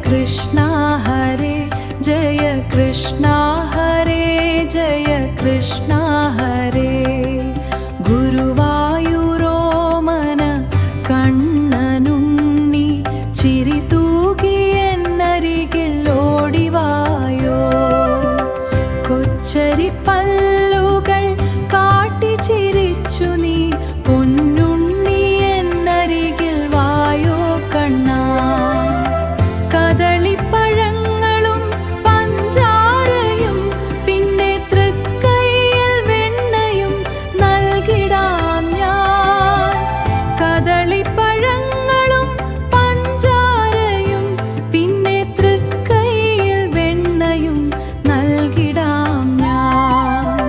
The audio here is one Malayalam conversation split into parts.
कृष्ण हरे जय कृष्ण हरे जय कृष्ण हरे ഗുരുവായൂരോമന കണ്ണനുണ്ണി ചിരി തൂകി എന്നരികിൽ ഓടിവായോ കൊച്ചരി പല്ലുകൾ കാട്ടി ചിരിച്ചു നീ പൊന്നുണ്ണി എന്നരികിൽ വായോ കണ്ണാ കദളിപ്പഴങ്ങളും പഞ്ചാരയും പിന്നെ തൃക്കൈയിൽ വെണ്ണയും നൽകിടാം ഞാൻ കദളിപ്പഴങ്ങളും പഞ്ചാരയും പിന്നെ തൃക്കൈയിൽ വെണ്ണയും നൽകിടാം ഞാൻ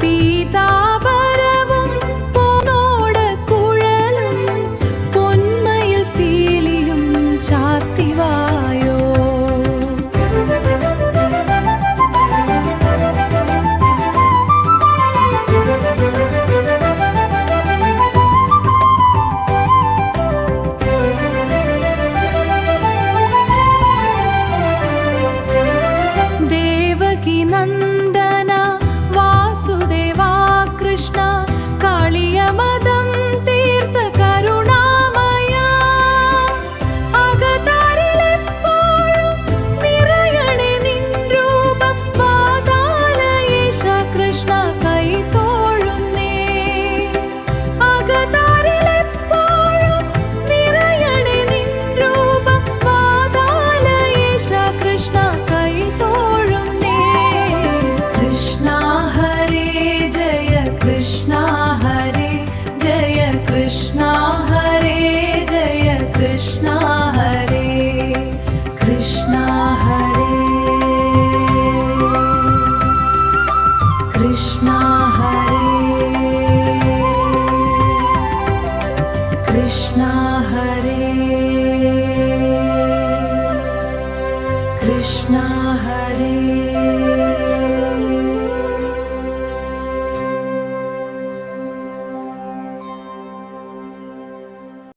പീതാംബരവും പൊന്നോടക്കുഴലും പൊന്മയിൽ പീലിയും ചാർത്തിവായോ ദേവകി നന്ദന വാസുദേവാ കൃഷ്ണ കാളിയമദം തീർത്ത കരുണാമയ അകതാരിലെപ്പോഴും നിറയണേ നിൻ രൂപം വാതാലയേശ കൃഷ്ണ കൈ തോഴുന്നേ അകതാരിലെപ്പോഴും നിറയണേ നിൻ രൂപം വാതാലയേശ കൃഷ്ണ കൈ തോഴുന്നേ കൃഷ്ണ ഹരേ ജയ കൃഷ്ണ ഹരേ ജയ കൃഷ്ണ ഹരേ ജയ കൃഷ്ണ ഹരേ കൃഷ്ണ ഹരേ കൃഷ്ണ ഹരേ കൃഷ്ണ ഹരേ കൃഷ്ണ ഹരേ